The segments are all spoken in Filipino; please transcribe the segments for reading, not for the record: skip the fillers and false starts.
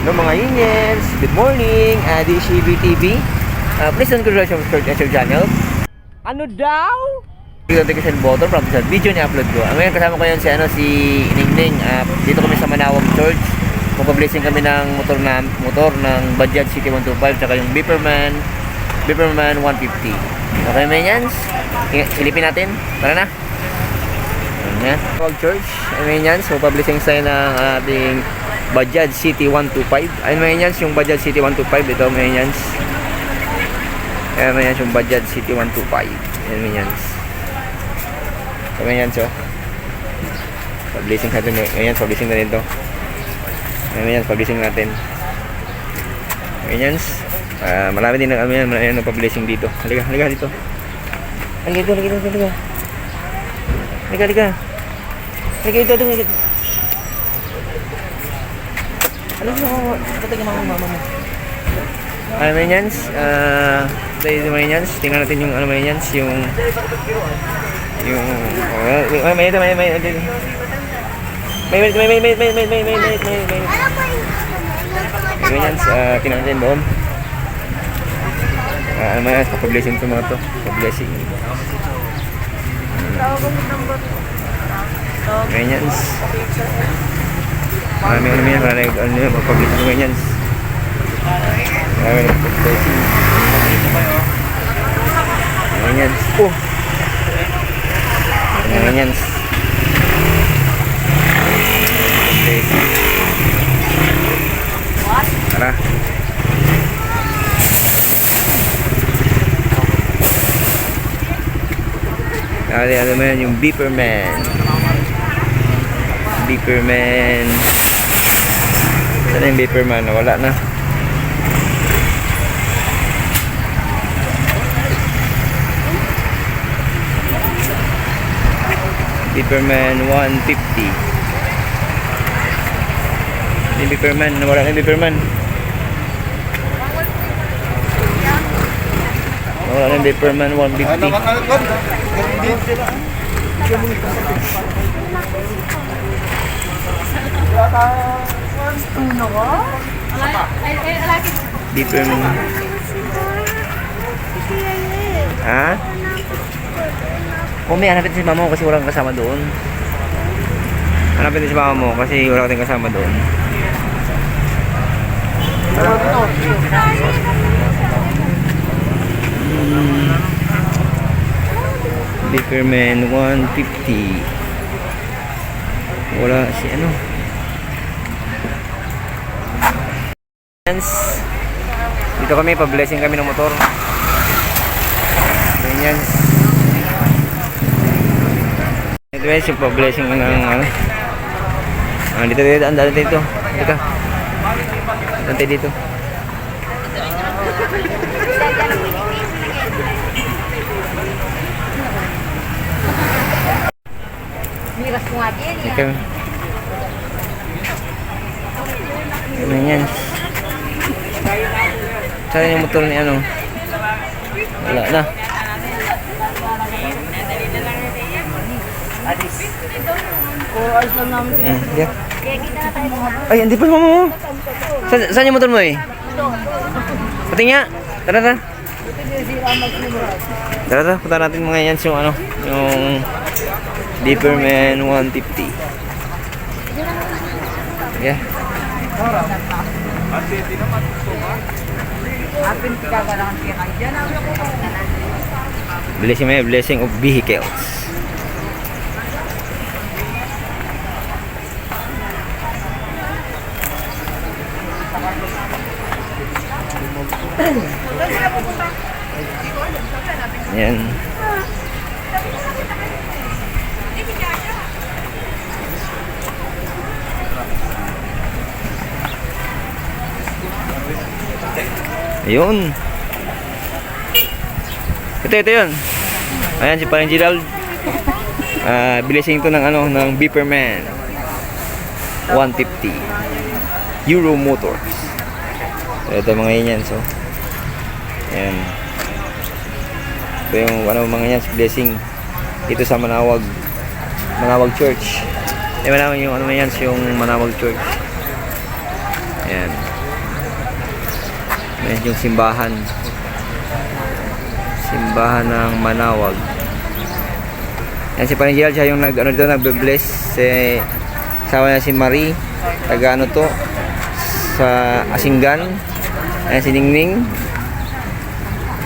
Hello mga Unions, good morning, this is TV. Please don't subscribe to our channel. Ano daw? Notification button para sa video niya upload ko. Ngayon kasama ko yan si Ningning. Dito kami sa Manawag Church. Magpa-blessing kami ng motor ng Bajaj City 125 tsaka yung Beeperman 150. Okay mga Unions, silipin natin. Tara na. Ayan, Manawag Church. Mga Unions, magpa-blessing tayo ng ating Bajaj City 125. Ayun mga Unions, yung Bajaj City 125. Ito mga Unions. Ayan mga Unions, yung Bajaj City 125. Ayan mga Unions. So mga Unions, pa-blessing natin. Ayan, pa-blessing natin ito. Ayan mga Unions, pa-blessing natin. Mga Unions, marami din na pa-blessing dito. Halika dito. Halika dito. Ano mo? Patay ka mama mo. Ano mga Unions? Tayo mga Unions. Tingnan natin yung ano mga Unions. Yung may Unions. Tingnan natin doon. Ano mga Unions? Pa-blessing ito mga to. Pa-blessing. Mga Unions. Marami magpag-blessing mga Unions. Marami magpag-blessing mga Unions. Mga Unions. Tara. Ano mo yan, yung Beeperman. Sana yung Beeperman, wala na. Beeperman 150. Yung Beeperman, wala na yung Beeperman. Wala na yung Beeperman 150. Beeperman. Ha? Kung may hanapin si mama mo kasi walang kasama doon. Hanapin si mama mo kasi wala kasing kasama doon. Beeperman 150. Wala si ano. Dito kami, pa-blessing kami ng motor. Ganyan. Ito guys, yung pa-blessing ng ano. Dito. Dito. Dante dito. Miras mo nga din yan. Ito. Ganyan. Saan yung motor ni ano? Wala na. Yeah. Ay, hindi pa mama mo. Saan yung motor mo eh? Pati nga. Tara. Tara, punta natin mga yan yung ano, yung Beeperman 150. Yeah. Blessing of vehicles. Yan. Ayun. Ito yun. Ayan si Parang Gerald. Blessing ito ng ano, ng Beeperman 150 Euro Motors. So, ito mga yan. So, ayan. Ito yung ano, mga yan, blessing dito sa Manawag Church. Manawag yung ano yan, yung Manawag Church. Ayan. Ayan yung simbahan. Simbahan ng Manawag. Ayan si Paring Gerald, siya yung nagbe-bless. Sawa niya si Marie. Taga ano to? Sa Asinggan. Ayan si Ningning.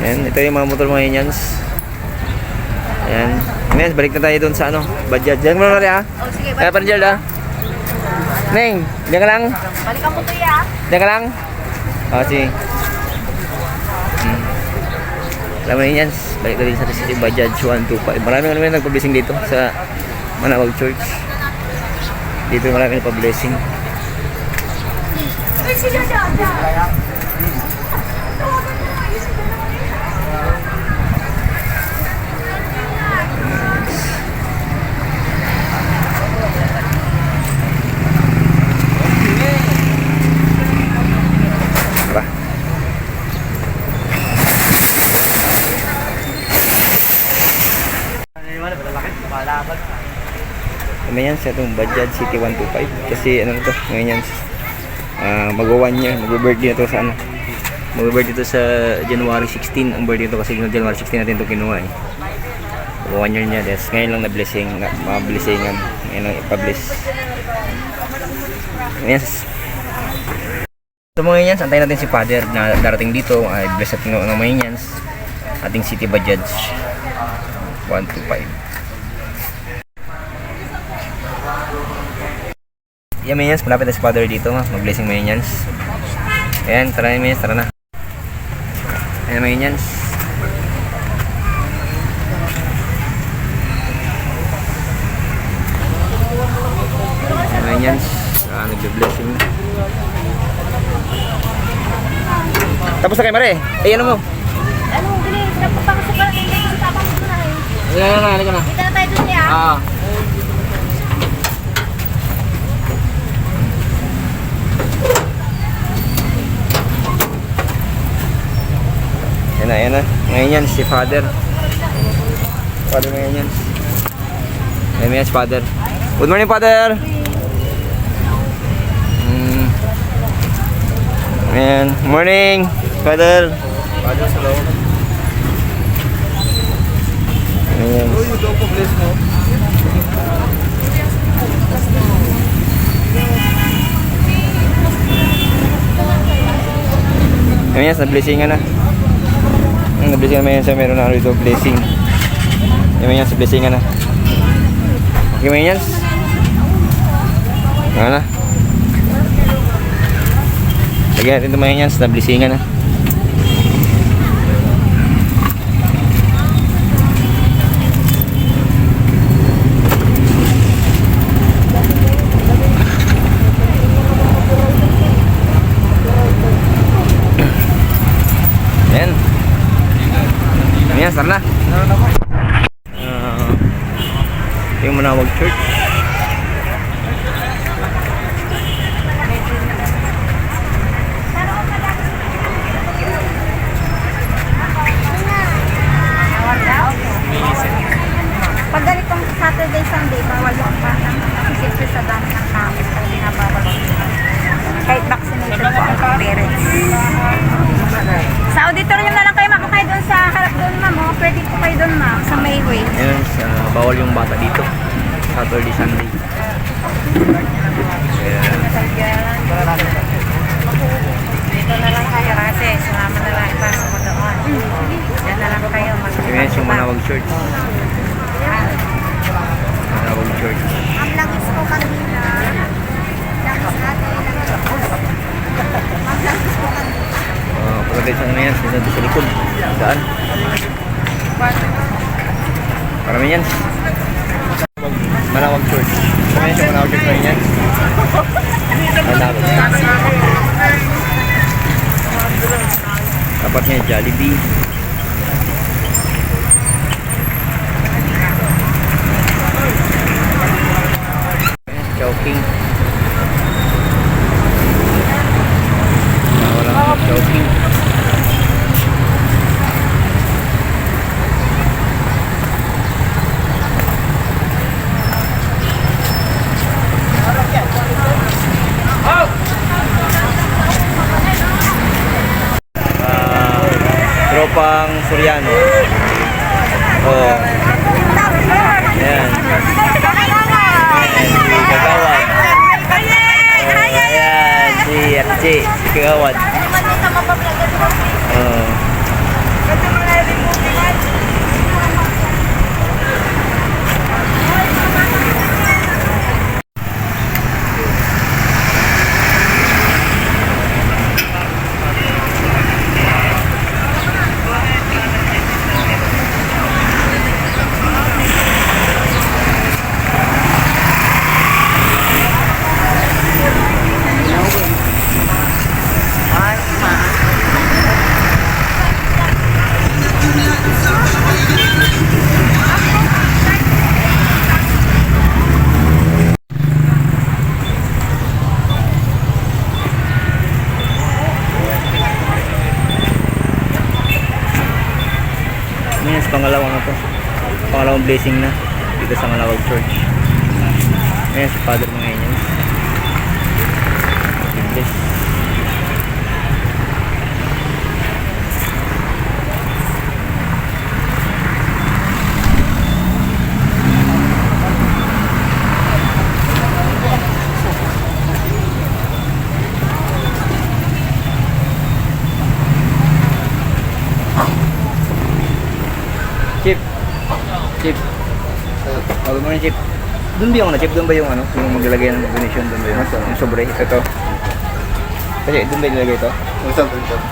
Ayan, ito yung mga motor mga Inyans. Ayan. Ayan, balik na tayo doon sa ano, Bajaj. Diyan mo na rin ha. Oh, sige, Ayan, Paring Gerald ha. Ning, diyan ka lang. balikan mo to ya. Diyan ka lang. Sige. Alam mo yun yan, balik na din sa City Bajaj 125. Maraming nagpa-blessing dito sa Manawag Church. Dito maraming nagpa-blessing. Tara. Ngayon yan sa itong Bajaj City 125 kasi ano to ngayon yan mag-1 year, mag-birthday na to sa ano, mag-birthday to sa January 16 ang birthday to kasi January 16 natin to kinuha eh. Mag-1 year niya, yes. Ngayon lang na blessing, mga blessingan ngayon lang ipa-bless ngayon. So mga Inyans, antayin natin si Father na darating dito ay bless at ng mga Inyans ating City Bajaj 125. Yan Minions, malapit na si Father dito, mag-blessing Minions. Ayan, tara na Minions, tara na. Ayan Minions. Ayan Minions, nagbe-blessing. Tapos na kayo Mare, ano mo? Ano, bilis. Napapakasok ka lang. Hindi ko sa tapang mo na eh. Halika na. Kita na tayo dun ya. Ayan na. Ngayon yan, si Father. Father ngayon yan. Ngayon yan si Father. Good morning, Father! Ayan. Morning, Father! Father, hello. Ayan. Ayan yan, na-blessingan na. Na-blessing naman yan sa meron na rito blessing. Yan yan sa blessing na. Okay mo yan? Ano na? Lagyan natin ito mga yan sa blessing na. Yan. Ayan, start na. Yung Manawag Church. Pag ganitong Saturday, Sunday, bawal yung parang siyempre sa dami ng tao. Kaya binabawal. Kahit vaccinated po ang parents. Sa auditorium na lang kayo makakaya doon sa harap doon ma'am. O, pwede po kayo doon ma'am sa Mayway. Ayan, bawal yung bata dito. Saturday, Sunday. Dito na lang kayo kasi sumama na lang ipasok ko doon. Yan na lang kayo. Ayan, yung Manawag Church. Manawag Church. Ang langis ko kanina. Langis natin. Ang langis ko kanina. Pagkatay sa yan, dito sa likod. Saan? Parami yan. Manawag Church. Ayan siya, Manawag Church na yan. Manawag. Tapat niya, Jollibee. Chowking. Wala nang Chowking. pang Soriano. Oh. Ayan. Si Kagawad. Oh, ayan. Si Ate Che. Si Kagawad. Oh. Yes, pangalawang na to. Pangalawang blessing na dito sa Malawag Church. Ayan si Father mga inyo. Bless. Chip. Chip. Good morning, Chip. Doon ba yung ano, Chip? Doon ba yung ano? Yung maglalagay ng donation? Doon ba yung, yung sobre? Ito. Kasi doon ba ilalagay ito?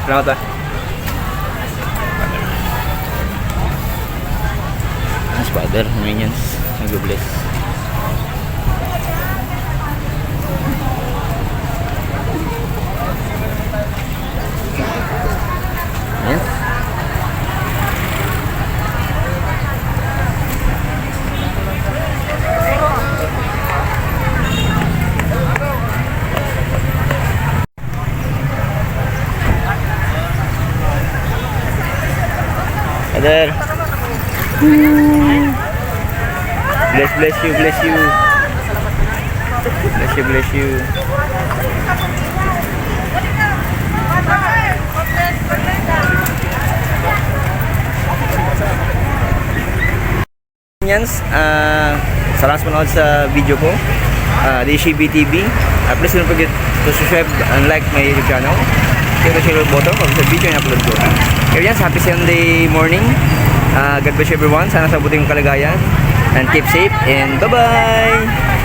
Salamat ah. Mas Father, minions. Nag-bless. Ayan. Father. Bless you, bless you. Bless you, bless you. Salamat sa panood sa video ko, DCB TV. Please don't forget to subscribe and like my YouTube channel. Click the share button para sa video na upload ko. Kaya yan, happy Sunday morning. God bless you everyone. Sana sa buting kalagayan. And keep safe and bye-bye!